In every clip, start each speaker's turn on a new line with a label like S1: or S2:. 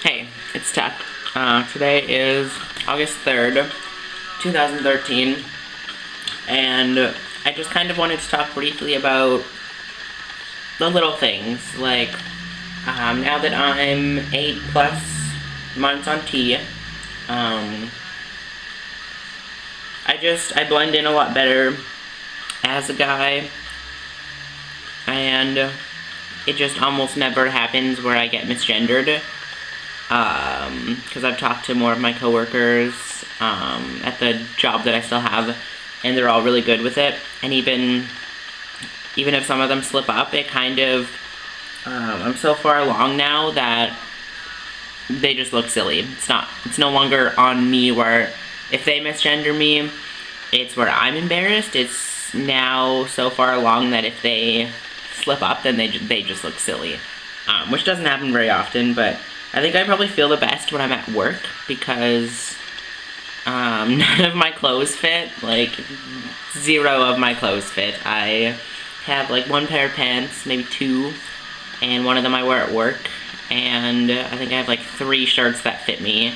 S1: Hey, it's Tuck. Today is August 3rd, 2013, and I just kind of wanted to talk briefly about the little things, like, now that I'm 8+ months on T, I blend in a lot better as a guy, and it just almost never happens where I get misgendered. Because I've talked to more of my coworkers at the job that I still have, and they're all really good with it. And even if some of them slip up, it kind of I'm so far along now that they just look silly. It's no longer on me where if they misgender me, it's where I'm embarrassed. It's now so far along that if they slip up, then they just look silly, which doesn't happen very often, but I think I probably feel the best when I'm at work because none of my clothes fit, like 0 of my clothes fit. I have like 1 pair of pants, maybe 2, and one of them I wear at work, and I think I have like 3 shirts that fit me,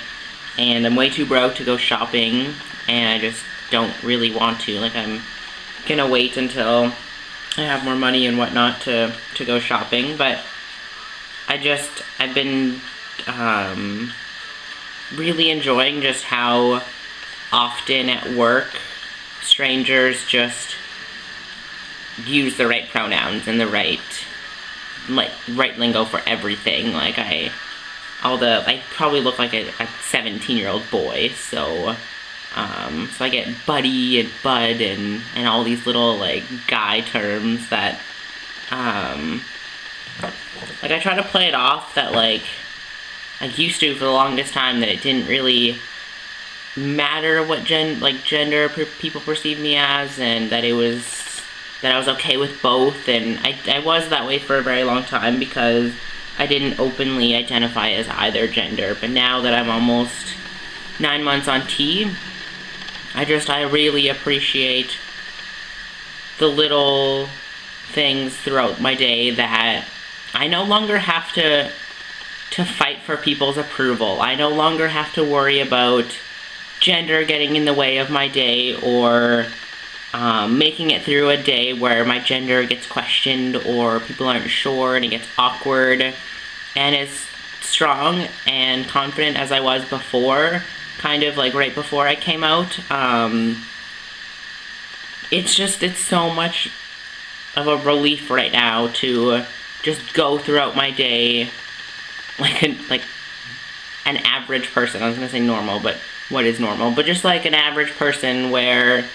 S1: and I'm way too broke to go shopping, and I just don't really want to. Like, I'm gonna wait until I have more money and whatnot to go shopping, but I've been really enjoying just how often at work strangers just use the right pronouns and the right lingo for everything. Like, I probably look like a 17-year-old boy, so I get buddy and bud and all these little like guy terms that like I try to play it off that like I used to for the longest time, that it didn't really matter what gender people perceive me as, and that I was okay with both, and I was that way for a very long time because I didn't openly identify as either gender. But now that I'm almost 9 months on T, I really appreciate the little things throughout my day that I no longer have to fight for people's approval. I no longer have to worry about gender getting in the way of my day, or making it through a day where my gender gets questioned or people aren't sure and it gets awkward. And as strong and confident as I was before, kind of like right before I came out, it's so much of a relief right now to just go throughout my day like an average person. I was gonna say normal, but what is normal? But just like an average person where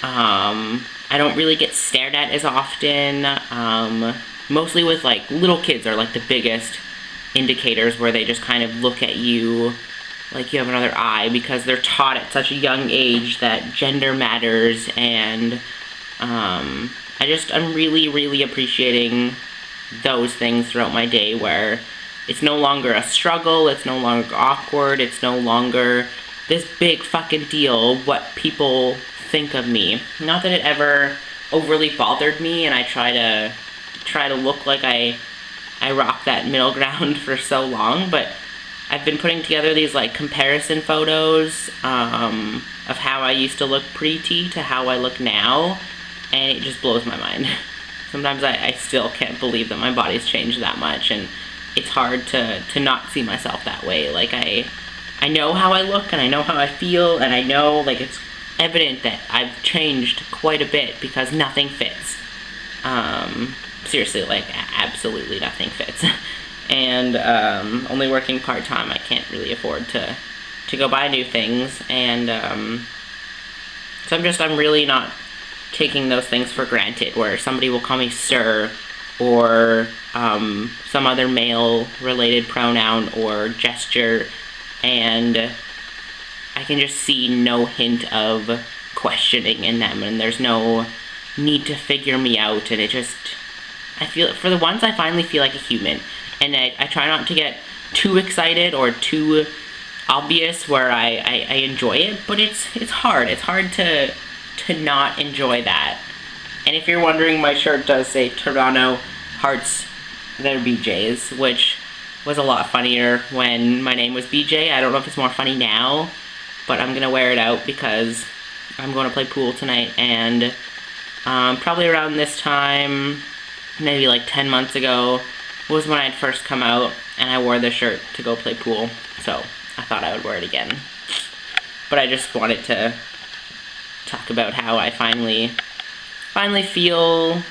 S1: I don't really get stared at as often. Mostly with like little kids are like the biggest indicators where they just kind of look at you like you have another eye, because they're taught at such a young age that gender matters. And I'm really appreciating those things throughout my day, where it's no longer a struggle, it's no longer awkward, it's no longer this big fucking deal what people think of me. Not that it ever overly bothered me, and I try to look like I rock that middle ground for so long, but I've been putting together these like comparison photos of how I used to look pre-T to how I look now, and it just blows my mind. Sometimes I still can't believe that my body's changed that much, and it's hard to not see myself that way. Like, I know how I look, and I know how I feel, and I know, like, it's evident that I've changed quite a bit because nothing fits. Seriously, like, absolutely nothing fits. And, only working part-time, I can't really afford to go buy new things, and, so I'm really not taking those things for granted, where somebody will call me sir, or some other male-related pronoun or gesture, and I can just see no hint of questioning in them, and there's no need to figure me out, and I feel, for the once, I finally feel like a human, and I try not to get too excited or too obvious where I enjoy it, but it's hard. It's hard to not enjoy that. And if you're wondering, my shirt does say Toronto Hearts Their BJs, which was a lot funnier when my name was BJ. I don't know if it's more funny now, but I'm gonna wear it out because I'm going to play pool tonight, and probably around this time, maybe like 10 months ago, was when I'd first come out, and I wore this shirt to go play pool, so I thought I would wear it again. But I just wanted to talk about how I finally feel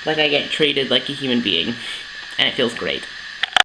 S1: like I get treated like a human being, and it feels great.